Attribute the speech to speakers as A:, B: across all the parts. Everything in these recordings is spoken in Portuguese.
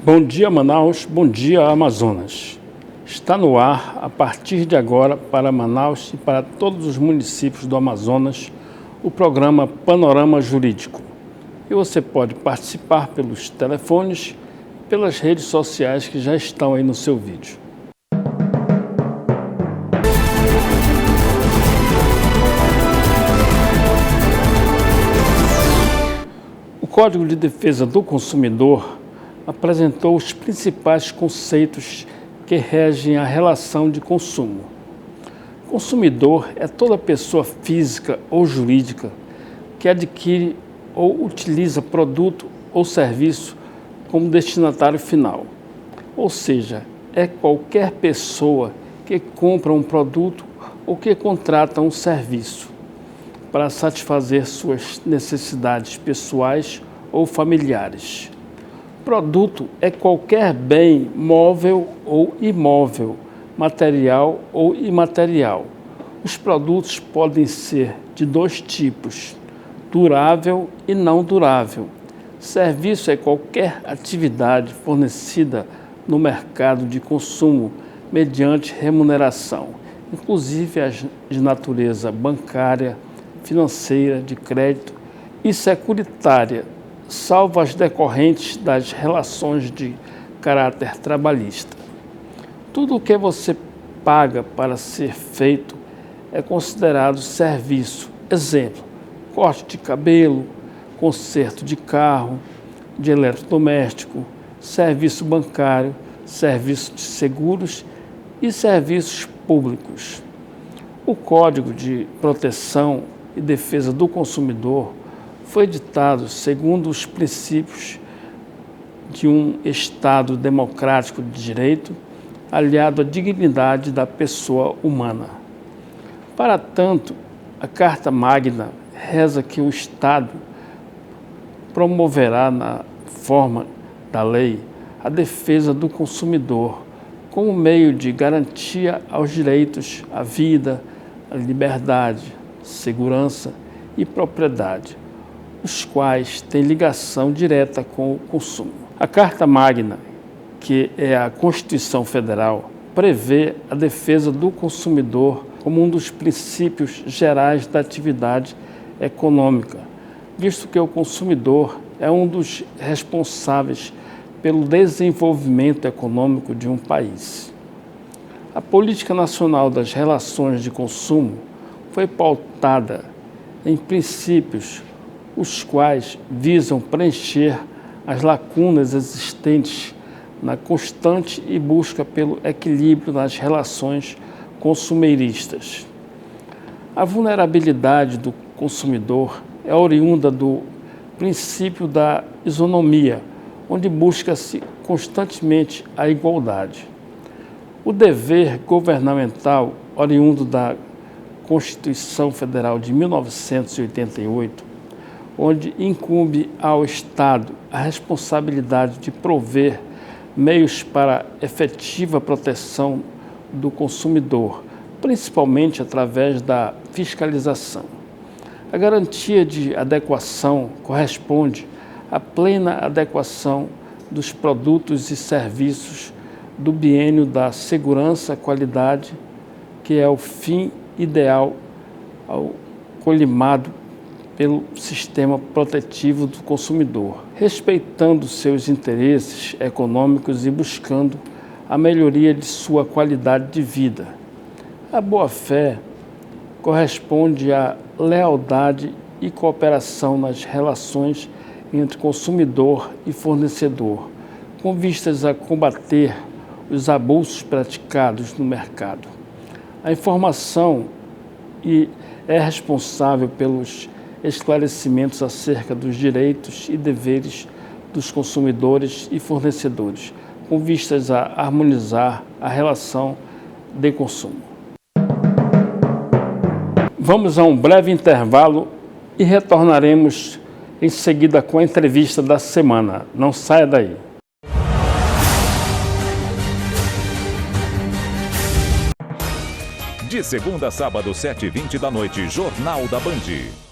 A: Bom dia, Manaus. Bom dia, Amazonas. Está no ar, a partir de agora, para Manaus e para todos os municípios do Amazonas, o programa Panorama Jurídico. E você pode participar pelos telefones e pelas redes sociais que já estão aí no seu vídeo. O Código de Defesa do Consumidor apresentou os principais conceitos que regem a relação de consumo. Consumidor é toda pessoa física ou jurídica que adquire ou utiliza produto ou serviço como destinatário final. Ou seja, é qualquer pessoa que compra um produto ou que contrata um serviço para satisfazer suas necessidades pessoais ou familiares. Produto é qualquer bem móvel ou imóvel, material ou imaterial. Os produtos podem ser de dois tipos, durável e não durável. Serviço é qualquer atividade fornecida no mercado de consumo mediante remuneração, inclusive as de natureza bancária, financeira, de crédito e securitária, salvo as decorrentes das relações de caráter trabalhista. Tudo o que você paga para ser feito é considerado serviço. Exemplo, corte de cabelo, conserto de carro, de eletrodoméstico, serviço bancário, serviço de seguros e serviços públicos. O Código de Proteção e Defesa do Consumidor foi editado segundo os princípios de um Estado democrático de direito, aliado à dignidade da pessoa humana. Para tanto, a Carta Magna reza que o Estado promoverá, na forma da lei, a defesa do consumidor como meio de garantia aos direitos à vida, à liberdade, segurança e propriedade, os quais têm ligação direta com o consumo. A Carta Magna, que é a Constituição Federal, prevê a defesa do consumidor como um dos princípios gerais da atividade econômica, visto que o consumidor é um dos responsáveis pelo desenvolvimento econômico de um país. A Política Nacional das Relações de Consumo foi pautada em princípios os quais visam preencher as lacunas existentes na constante e busca pelo equilíbrio nas relações consumeristas. A vulnerabilidade do consumidor é oriunda do princípio da isonomia, onde busca-se constantemente a igualdade. O dever governamental, oriundo da Constituição Federal de 1988, onde incumbe ao Estado a responsabilidade de prover meios para efetiva proteção do consumidor, principalmente através da fiscalização. A garantia de adequação corresponde à plena adequação dos produtos e serviços do biênio da segurança-qualidade, que é o fim ideal ao colimado pelo sistema protetivo do consumidor, respeitando seus interesses econômicos e buscando a melhoria de sua qualidade de vida. A boa-fé corresponde à lealdade e cooperação nas relações entre consumidor e fornecedor, com vistas a combater os abusos praticados no mercado. A informação é responsável pelos esclarecimentos acerca dos direitos e deveres dos consumidores e fornecedores, com vistas a harmonizar a relação de consumo. Vamos a um breve intervalo e retornaremos em seguida com a entrevista da semana. Não saia daí.
B: De segunda a sábado, 7h20 da noite, Jornal da Band.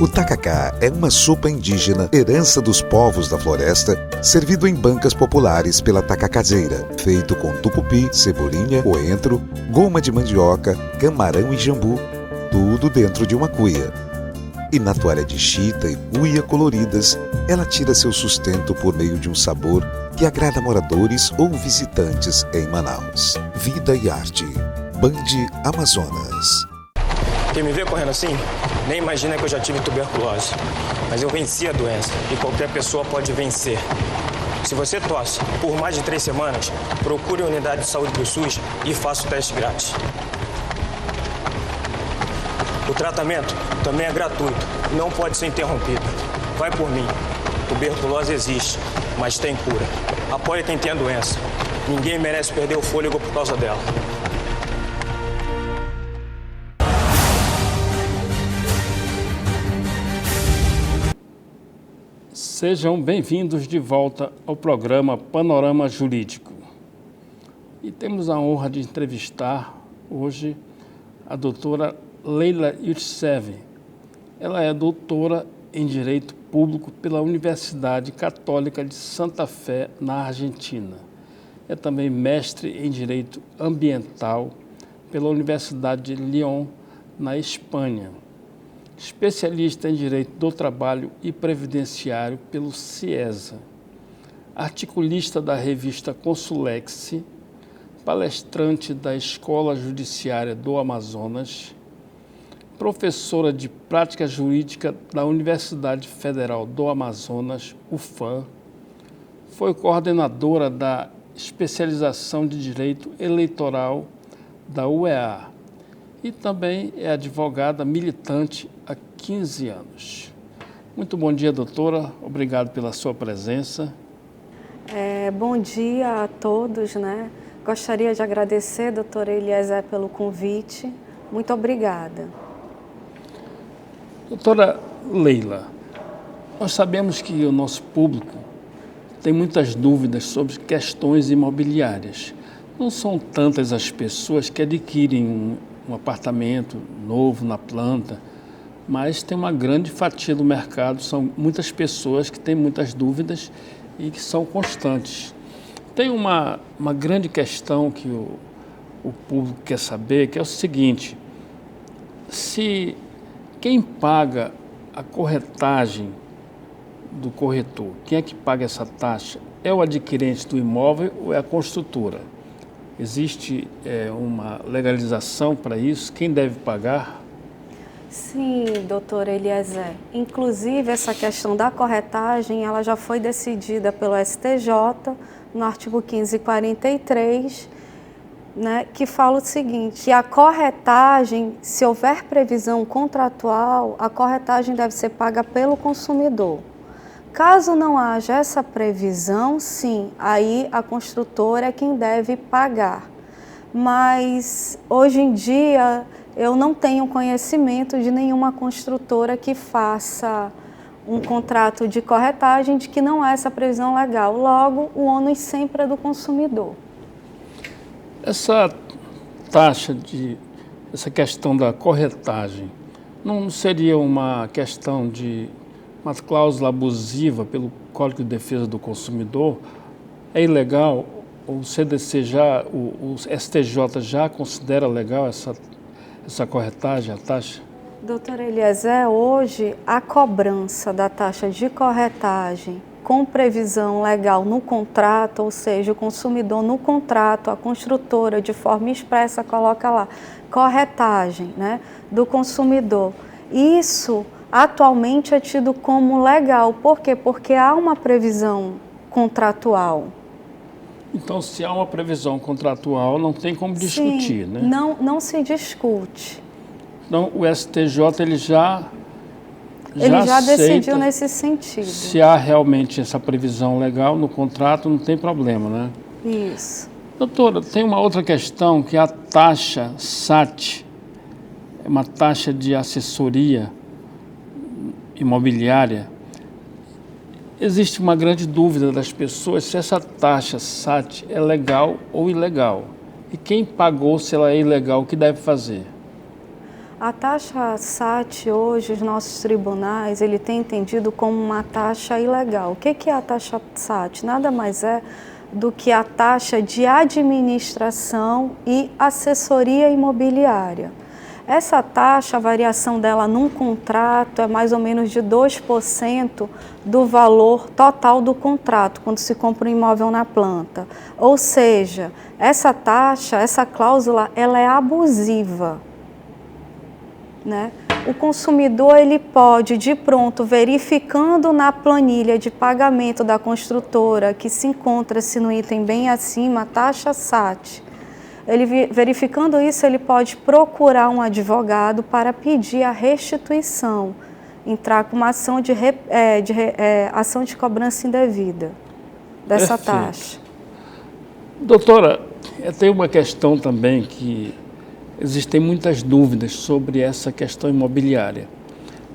C: O tacacá é uma sopa indígena, herança dos povos da floresta, servido em bancas populares pela tacacazeira, feito com tucupi, cebolinha, coentro, goma de mandioca, camarão e jambu, tudo dentro de uma cuia. E na toalha de chita e cuia coloridas, ela tira seu sustento por meio de um sabor que agrada moradores ou visitantes em Manaus. Vida e arte. Band Amazonas.
D: Quem me vê correndo assim, nem imagina que eu já tive tuberculose. Mas eu venci a doença e qualquer pessoa pode vencer. Se você tosse por mais de 3 semanas, procure a unidade de saúde do SUS e faça o teste grátis. O tratamento também é gratuito, não pode ser interrompido. Vai por mim. Tuberculose existe, mas tem cura. Apoie quem tem a doença. Ninguém merece perder o fôlego por causa dela.
A: Sejam bem-vindos de volta ao programa Panorama Jurídico. E temos a honra de entrevistar hoje a doutora Leila Youssef. Ela é doutora em Direito Público pela Universidade Católica de Santa Fé, na Argentina. É também mestre em Direito Ambiental pela Universidade de Lyon, na Espanha. Especialista em Direito do Trabalho e Previdenciário pelo CIESA. Articulista da revista Consulex, palestrante da Escola Judiciária do Amazonas, professora de Prática Jurídica da Universidade Federal do Amazonas, UFAM, foi coordenadora da especialização de Direito Eleitoral da UEA e também é advogada militante há 15 anos. Muito bom dia, doutora. Obrigado pela sua presença.
E: Bom dia a todos, né? Gostaria de agradecer, doutora Eliezer, pelo convite. Muito obrigada.
A: Doutora Leila, nós sabemos que o nosso público tem muitas dúvidas sobre questões imobiliárias. Não são tantas as pessoas que adquirem um apartamento novo na planta, mas tem uma grande fatia do mercado, são muitas pessoas que têm muitas dúvidas e que são constantes. Tem uma grande questão que o público quer saber, que é o seguinte: se quem paga a corretagem do corretor, quem é que paga essa taxa? É o adquirente do imóvel ou é a construtora? Existe uma legalização para isso? Quem deve pagar?
E: Sim, doutora Eliezer. Inclusive, essa questão da corretagem, ela já foi decidida pelo STJ, no artigo 1543, né, que fala o seguinte: que a corretagem, se houver previsão contratual, a corretagem deve ser paga pelo consumidor. Caso não haja essa previsão, sim, aí a construtora é quem deve pagar. Mas, hoje em dia, eu não tenho conhecimento de nenhuma construtora que faça um contrato de corretagem de que não há essa previsão legal. Logo, o ônus sempre é do consumidor.
A: Essa taxa essa questão da corretagem, não seria uma questão de uma cláusula abusiva pelo Código de Defesa do Consumidor? É ilegal? O CDC o STJ já considera legal essa corretagem, a taxa?
E: Doutora Eliezer, hoje a cobrança da taxa de corretagem com previsão legal no contrato, ou seja, o consumidor no contrato, a construtora de forma expressa coloca lá, corretagem, né, do consumidor. Isso atualmente é tido como legal. Por quê? Porque há uma previsão contratual.
A: Então, se há uma previsão contratual, não tem como discutir, né?
E: Não se discute.
A: Então, o STJ ele já
E: decidiu nesse sentido.
A: Se há realmente essa previsão legal no contrato, não tem problema, né?
E: Isso.
A: Doutora, tem uma outra questão, que é a taxa SAT, é uma taxa de assessoria imobiliária. Existe uma grande dúvida das pessoas se essa taxa SAT é legal ou ilegal. E quem pagou, se ela é ilegal, o que deve fazer?
E: A taxa SAT hoje, os nossos tribunais, ele tem entendido como uma taxa ilegal. O que é a taxa SAT? Nada mais é do que a taxa de administração e assessoria imobiliária. Essa taxa, a variação dela num contrato é mais ou menos de 2% do valor total do contrato, quando se compra um imóvel na planta. Ou seja, essa taxa, essa cláusula, ela é abusiva, né? O consumidor, ele pode, de pronto, verificando na planilha de pagamento da construtora, que se encontra-se no item bem acima, a taxa SAT, ele, verificando isso, ele pode procurar um advogado para pedir a restituição, entrar com uma ação ação de cobrança indevida dessa
A: Perfeito.
E: taxa.
A: Doutora, tem uma questão também que existem muitas dúvidas sobre essa questão imobiliária.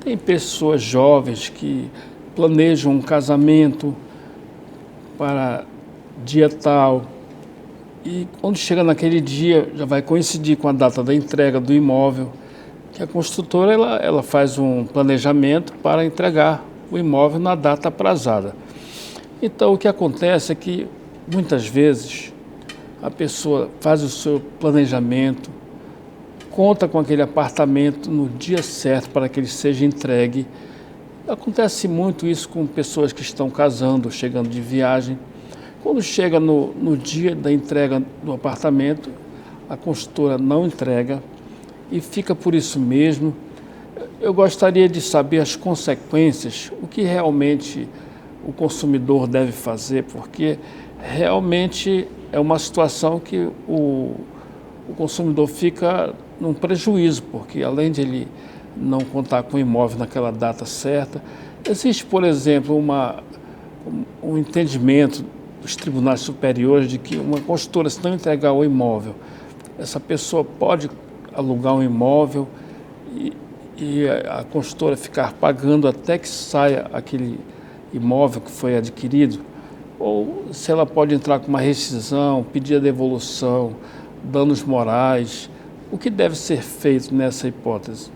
A: Tem pessoas jovens que planejam um casamento para dia tal e quando chega naquele dia já vai coincidir com a data da entrega do imóvel, que a construtora ela faz um planejamento para entregar o imóvel na data aprazada. Então o que acontece é que muitas vezes a pessoa faz o seu planejamento, conta com aquele apartamento no dia certo para que ele seja entregue. Acontece muito isso com pessoas que estão casando, chegando de viagem. Quando chega no dia da entrega do apartamento, a construtora não entrega e fica por isso mesmo. Eu gostaria de saber as consequências, o que realmente o consumidor deve fazer, porque realmente é uma situação que o consumidor fica num prejuízo, porque além de ele não contar com o imóvel naquela data certa, existe, por exemplo, um entendimento dos tribunais superiores de que uma construtora, se não entregar o imóvel, essa pessoa pode alugar um imóvel e a construtora ficar pagando até que saia aquele imóvel que foi adquirido, ou se ela pode entrar com uma rescisão, pedir a devolução, danos morais. O que deve ser feito nessa hipótese?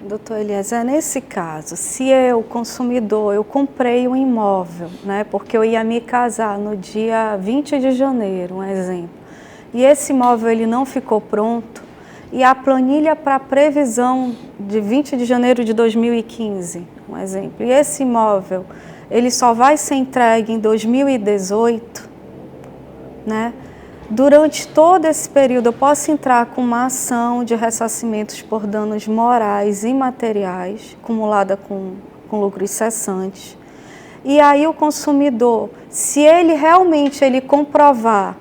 E: Doutor Eliezer, nesse caso, se eu, consumidor, eu comprei um imóvel, né, porque eu ia me casar no dia 20 de janeiro, um exemplo, e esse imóvel ele não ficou pronto, e a planilha para previsão de 20 de janeiro de 2015, um exemplo, e esse imóvel ele só vai ser entregue em 2018, né? Durante todo esse período, eu posso entrar com uma ação de ressarcimentos por danos morais e materiais, acumulada com lucros cessantes. E aí o consumidor, se ele realmente comprovar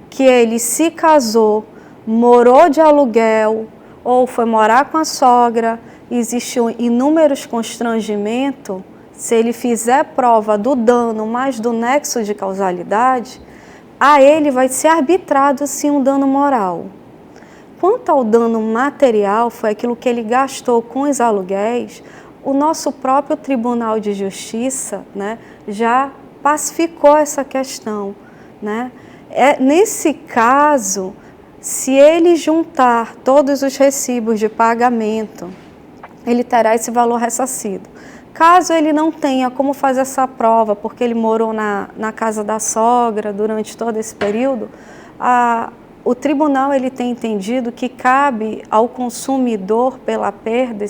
E: que ele se casou, morou de aluguel ou foi morar com a sogra, existiu inúmeros constrangimentos, se ele fizer prova do dano mais do nexo de causalidade, a ele vai ser arbitrado sim um dano moral. Quanto ao dano material, foi aquilo que ele gastou com os aluguéis, o nosso próprio Tribunal de Justiça, né, já pacificou essa questão, né? Nesse caso, se ele juntar todos os recibos de pagamento, ele terá esse valor ressarcido. Caso ele não tenha como fazer essa prova, porque ele morou na casa da sogra durante todo esse período, o tribunal ele tem entendido que cabe ao consumidor, pela perda,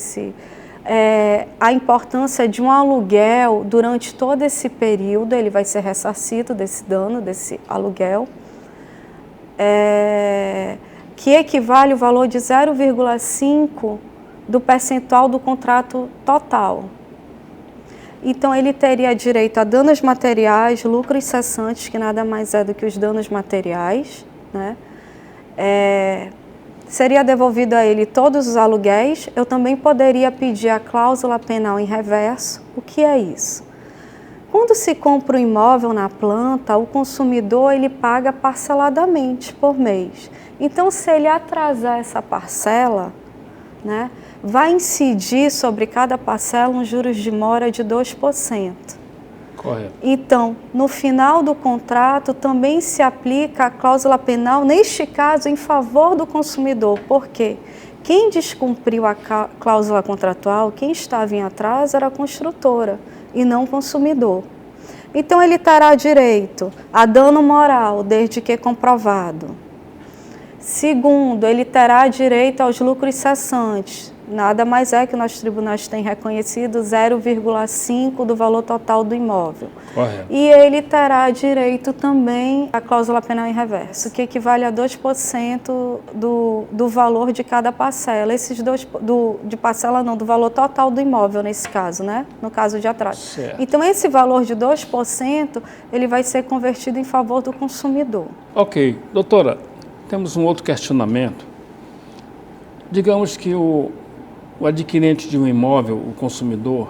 E: a importância de um aluguel durante todo esse período, ele vai ser ressarcido desse dano, desse aluguel, que equivale ao valor de 0,5% do percentual do contrato total. Então, ele teria direito a danos materiais, lucros cessantes, que nada mais é do que os danos materiais, né? Seria devolvido a ele todos os aluguéis. Eu também poderia pedir a cláusula penal em reverso. O que é isso? Quando se compra um imóvel na planta, o consumidor ele paga parceladamente por mês. Então, se ele atrasar essa parcela, né, vai incidir sobre cada parcela um juros de mora de 2%.
A: Correto.
E: Então, no final do contrato, também se aplica a cláusula penal, neste caso, em favor do consumidor. Por quê? Quem descumpriu a cláusula contratual, quem estava em atraso era a construtora e não o consumidor. Então, ele terá direito a dano moral, desde que comprovado. Segundo, ele terá direito aos lucros cessantes. Nada mais é que nossos tribunais têm reconhecido 0,5% do valor total do imóvel.
A: Correto.
E: E ele terá direito também à cláusula penal em reverso, que equivale a 2% do valor de cada parcela. Esses de parcela não, do valor total do imóvel nesse caso, né? No caso de atraso.
A: Certo.
E: Então, esse valor de 2%, ele vai ser convertido em favor do consumidor.
A: Ok. Doutora, temos um outro questionamento. Digamos que o adquirente de um imóvel, o consumidor,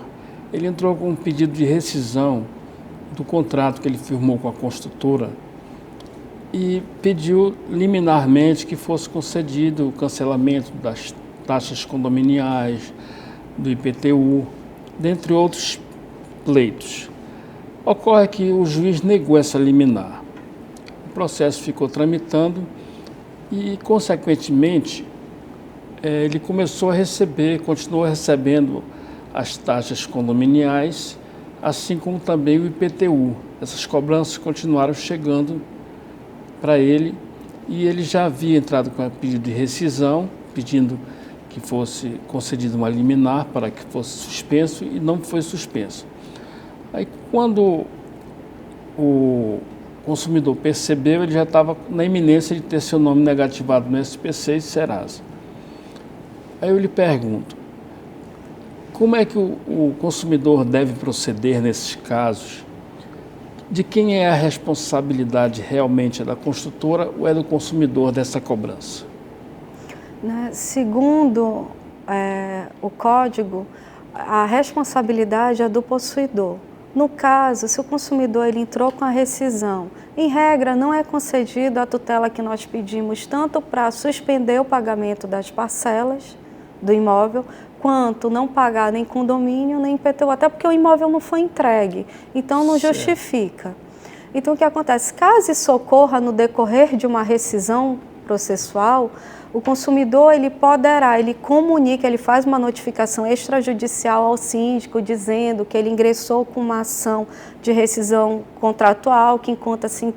A: ele entrou com um pedido de rescisão do contrato que ele firmou com a construtora e pediu liminarmente que fosse concedido o cancelamento das taxas condominiais, do IPTU, dentre outros pleitos. Ocorre que o juiz negou essa liminar. O processo ficou tramitando e, consequentemente, ele começou a receber, continuou recebendo as taxas condominiais, assim como também o IPTU. Essas cobranças continuaram chegando para ele e ele já havia entrado com um pedido de rescisão, pedindo que fosse concedida uma liminar para que fosse suspenso e não foi suspenso. Aí, quando o consumidor percebeu, ele já estava na iminência de ter seu nome negativado no SPC e Serasa. Aí eu lhe pergunto, como é que o consumidor deve proceder nesses casos? De quem é a responsabilidade realmente? É da construtora ou é do consumidor dessa cobrança?
E: Segundo o código, a responsabilidade é do possuidor. No caso, se o consumidor ele entrou com a rescisão, em regra não é concedido a tutela que nós pedimos tanto para suspender o pagamento das parcelas do imóvel, quanto não pagar nem condomínio, nem IPTU, até porque o imóvel não foi entregue, então não justifica. Então, o que acontece? Caso isso ocorra no decorrer de uma rescisão processual, o consumidor ele poderá, ele comunica, ele faz uma notificação extrajudicial ao síndico, dizendo que ele ingressou com uma ação de rescisão contratual, que encontra-se em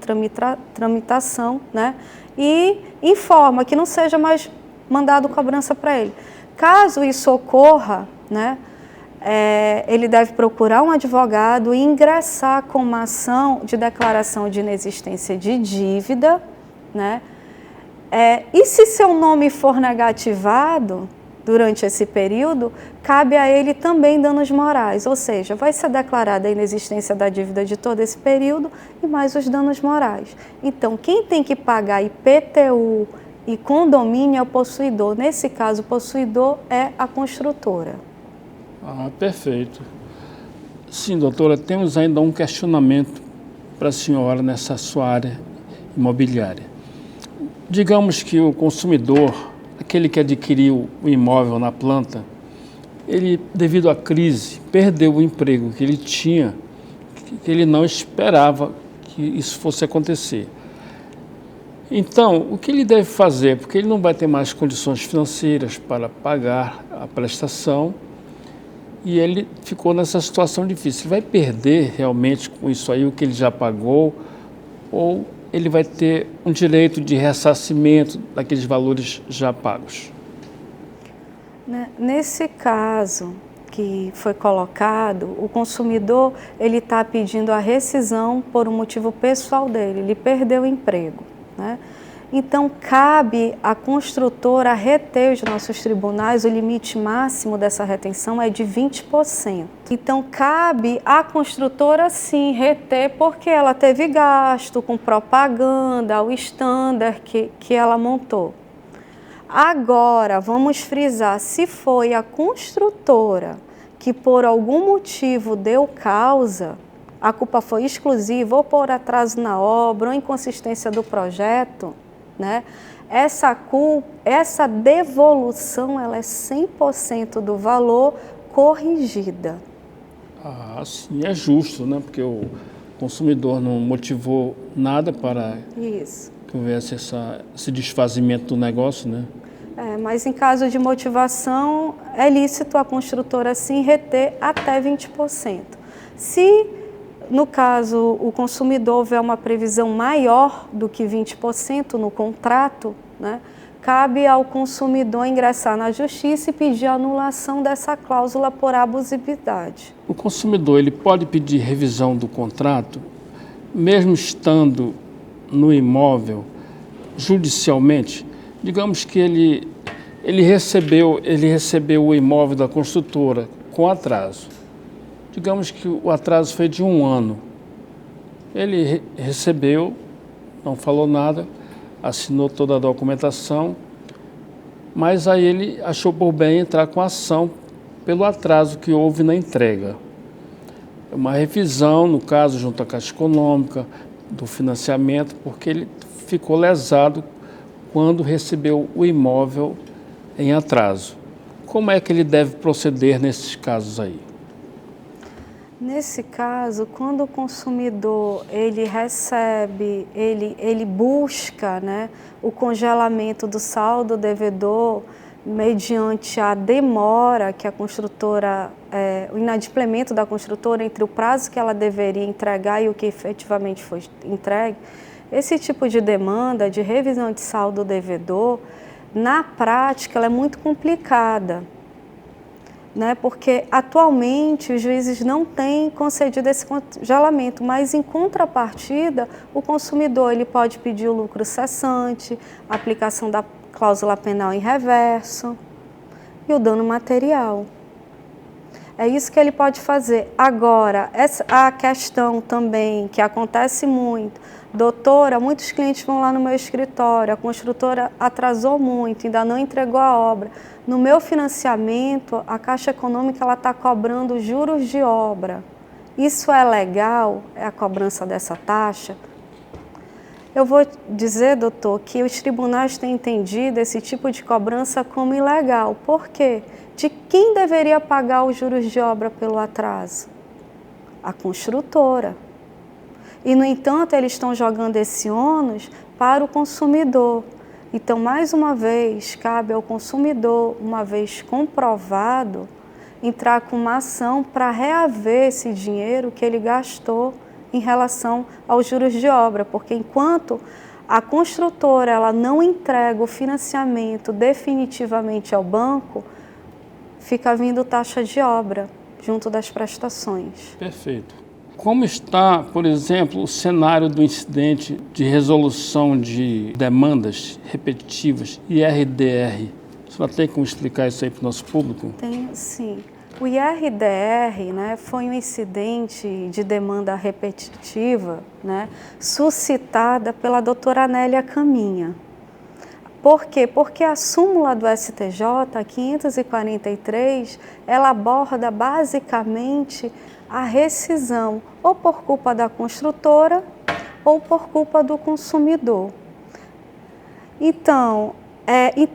E: tramitação, né? E informa que não seja mais mandado cobrança para ele. Caso isso ocorra, né, ele deve procurar um advogado e ingressar com uma ação de declaração de inexistência de dívida, né? E se seu nome for negativado durante esse período, cabe a ele também danos morais, ou seja, vai ser declarada a inexistência da dívida de todo esse período e mais os danos morais. Então, quem tem que pagar IPTU e condomínio é o possuidor. Nesse caso, o possuidor é a construtora.
A: Ah, perfeito. Sim, doutora, temos ainda um questionamento para a senhora nessa sua área imobiliária. Digamos que o consumidor, aquele que adquiriu o imóvel na planta, ele, devido à crise, perdeu o emprego que ele tinha, que ele não esperava que isso fosse acontecer. Então, o que ele deve fazer? Porque ele não vai ter mais condições financeiras para pagar a prestação e ele ficou nessa situação difícil. Ele vai perder realmente com isso aí o que ele já pagou ou ele vai ter um direito de ressarcimento daqueles valores já pagos?
E: Nesse caso que foi colocado, o consumidor ele está pedindo a rescisão por um motivo pessoal dele, ele perdeu o emprego. Né? Então, cabe à construtora reter os nossos tribunais, o limite máximo dessa retenção é de 20%. Então, cabe à construtora, sim, reter, porque ela teve gasto com propaganda, o standard que ela montou. Agora, vamos frisar, se foi a construtora que por algum motivo deu causa, a culpa foi exclusiva ou por atraso na obra ou inconsistência do projeto, né? Essa devolução ela é 100% do valor corrigida.
A: Ah, sim, é justo, né? Porque o consumidor não motivou nada para que houvesse esse desfazimento do negócio, né?
E: Mas em caso de motivação, é lícito a construtora sim reter até 20%. Se, no caso, o consumidor houver uma previsão maior do que 20% no contrato, né, cabe ao consumidor ingressar na justiça e pedir a anulação dessa cláusula por abusividade.
A: O consumidor ele pode pedir revisão do contrato, mesmo estando no imóvel, judicialmente. Digamos que ele recebeu o imóvel da construtora com atraso. Digamos que o atraso foi de 1 ano. Ele recebeu, não falou nada, assinou toda a documentação, mas aí ele achou por bem entrar com ação pelo atraso que houve na entrega. Uma revisão, no caso, junto à Caixa Econômica, do financiamento, porque ele ficou lesado quando recebeu o imóvel em atraso. Como é que ele deve proceder nesses casos aí?
E: Nesse caso, quando o consumidor ele recebe, ele busca, né, o congelamento do saldo devedor mediante a demora que a construtora, o inadimplemento da construtora entre o prazo que ela deveria entregar e o que efetivamente foi entregue, esse tipo de demanda de revisão de saldo devedor, na prática, ela é muito complicada. Né, porque atualmente os juízes não têm concedido esse congelamento, mas em contrapartida o consumidor ele pode pedir o lucro cessante, a aplicação da cláusula penal em reverso e o dano material. É isso que ele pode fazer. Agora, a questão também que acontece muito, doutora, muitos clientes vão lá no meu escritório, a construtora atrasou muito, ainda não entregou a obra. No meu financiamento, a Caixa Econômica está cobrando juros de obra. Isso é legal? É a cobrança dessa taxa? Eu vou dizer, doutor, que os tribunais têm entendido esse tipo de cobrança como ilegal. Por quê? De quem deveria pagar os juros de obra pelo atraso? A construtora. E, no entanto, eles estão jogando esse ônus para o consumidor. Então, mais uma vez, cabe ao consumidor, uma vez comprovado, entrar com uma ação para reaver esse dinheiro que ele gastou em relação aos juros de obra, porque enquanto a construtora ela não entrega o financiamento definitivamente ao banco, fica vindo taxa de obra junto das prestações.
A: Perfeito. Como está, por exemplo, o cenário do incidente de resolução de demandas repetitivas, IRDR? A senhora tem como explicar isso aí para o nosso público?
E: Tenho, sim. O IRDR, né, foi um incidente de demanda repetitiva, né, suscitada pela doutora Anélia Caminha. Por quê? Porque a súmula do STJ, a 543, ela aborda basicamente a rescisão, ou por culpa da construtora, ou por culpa do consumidor. Então,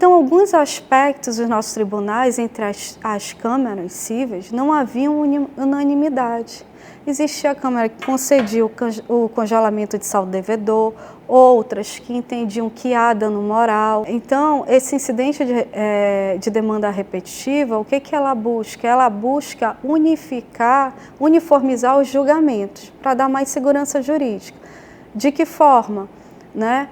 E: alguns aspectos dos nossos tribunais, entre as câmaras cíveis, não haviam unanimidade. Existia a Câmara que concedia o congelamento de saldo devedor, outras que entendiam que há dano moral. Então, esse incidente de demanda repetitiva, o que ela busca? Ela busca uniformizar os julgamentos, para dar mais segurança jurídica. De que forma? Né?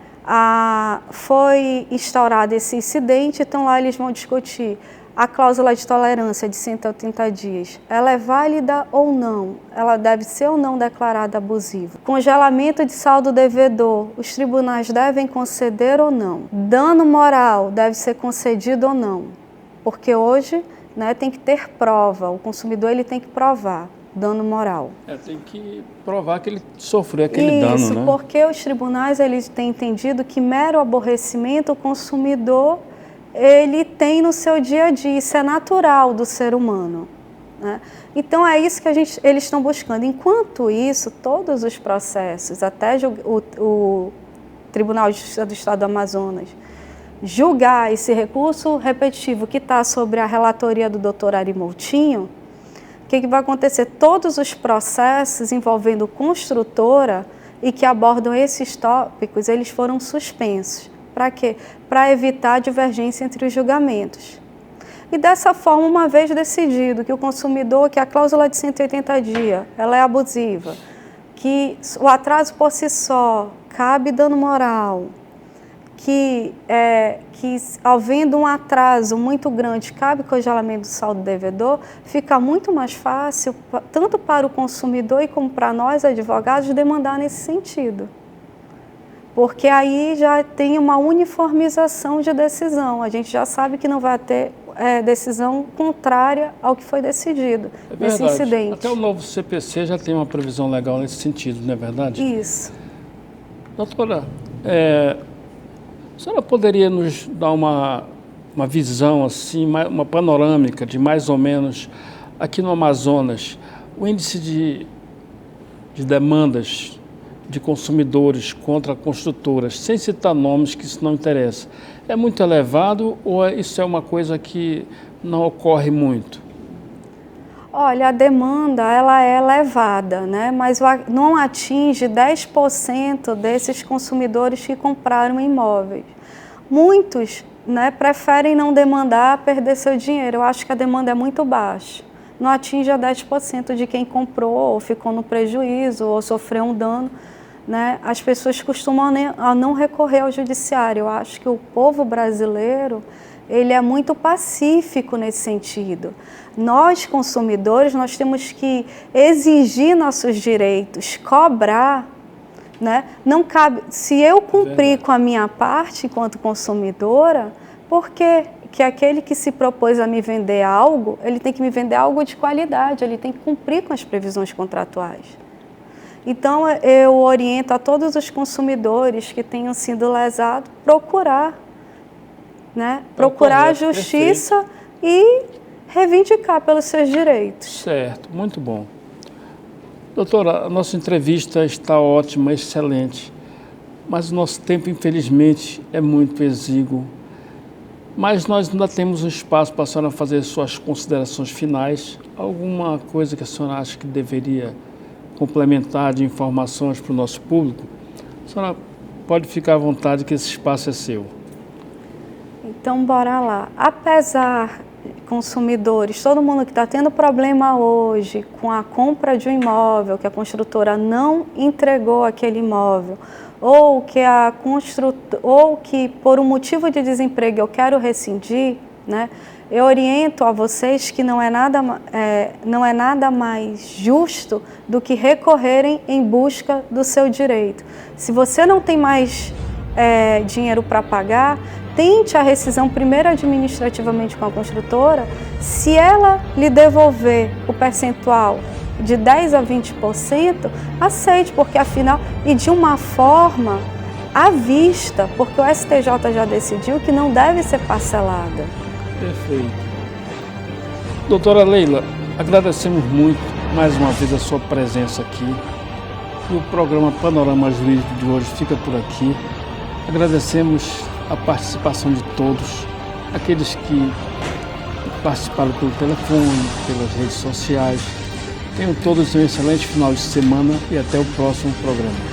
E: Foi instaurado esse incidente, então lá eles vão discutir a cláusula de tolerância de 180 dias, ela é válida ou não? Ela deve ser ou não declarada abusiva? Congelamento de saldo devedor, os tribunais devem conceder ou não? Dano moral deve ser concedido ou não? Porque hoje, né, tem que ter prova, o consumidor ele tem que provar dano moral.
A: Tem que provar que ele sofreu aquele dano, né?
E: Isso, porque os tribunais eles têm entendido que mero aborrecimento o consumidor ele tem no seu dia a dia, isso é natural do ser humano. Né? Então é isso que eles estão buscando. Enquanto isso, todos os processos, até o Tribunal de Justiça do Estado do Amazonas, julgar esse recurso repetitivo que está sobre a relatoria do doutor Ari Moutinho, o que vai acontecer? Todos os processos envolvendo construtora e que abordam esses tópicos, eles foram suspensos. Para quê? Para evitar a divergência entre os julgamentos. E dessa forma, uma vez decidido que o consumidor, que a cláusula de 180 dias, ela é abusiva, que o atraso por si só cabe dano moral, que havendo um atraso muito grande, cabe congelamento do saldo devedor, fica muito mais fácil, tanto para o consumidor e como para nós, advogados, demandar nesse sentido. Porque aí já tem uma uniformização de decisão, a gente já sabe que não vai ter decisão contrária ao que foi decidido nesse incidente.
A: Até o novo CPC já tem uma previsão legal nesse sentido, não é verdade?
E: Isso.
A: Doutora, a senhora poderia nos dar uma visão, assim, uma panorâmica de mais ou menos, aqui no Amazonas, o índice de demandas de consumidores contra construtoras, sem citar nomes, que isso não interessa, é muito elevado ou isso é uma coisa que não ocorre muito?
E: Olha, a demanda ela é elevada, né? Mas não atinge 10% desses consumidores que compraram imóveis. Muitos, né, preferem não demandar, perder seu dinheiro. Eu acho que a demanda é muito baixa. Não atinge a 10% de quem comprou ou ficou no prejuízo ou sofreu um dano. Né? As pessoas costumam a não recorrer ao judiciário. Eu acho que o povo brasileiro ele é muito pacífico nesse sentido. Nós, consumidores, nós temos que exigir nossos direitos, cobrar. Né? Não cabe, se eu cumprir com a minha parte enquanto consumidora, por que aquele que se propôs a me vender algo, ele tem que me vender algo de qualidade, ele tem que cumprir com as previsões contratuais. Então, eu oriento a todos os consumidores que tenham sido lesados procurar, né? Procurar a justiça e reivindicar pelos seus direitos.
A: Certo, muito bom. Doutora, a nossa entrevista está ótima, excelente, mas o nosso tempo, infelizmente, é muito exíguo. Mas nós ainda temos um espaço para a senhora fazer suas considerações finais. Alguma coisa que a senhora acha que deveria complementar de informações para o nosso público? A senhora pode ficar à vontade que esse espaço é seu.
E: Então, bora lá. Apesar, consumidores, todo mundo que está tendo problema hoje com a compra de um imóvel, que a construtora não entregou aquele imóvel, ou que por um motivo de desemprego eu quero rescindir, né? Eu oriento a vocês que não é nada mais justo do que recorrerem em busca do seu direito. Se você não tem mais dinheiro para pagar, tente a rescisão primeiro administrativamente com a construtora. Se ela lhe devolver o percentual de 10% a 20%, aceite, porque afinal, e de uma forma à vista, porque o STJ já decidiu que não deve ser parcelada.
A: Perfeito. Doutora Leila, agradecemos muito mais uma vez a sua presença aqui. E o programa Panorama Jurídico de hoje fica por aqui. Agradecemos a participação de todos, aqueles que participaram pelo telefone, pelas redes sociais. Tenham todos um excelente final de semana e até o próximo programa.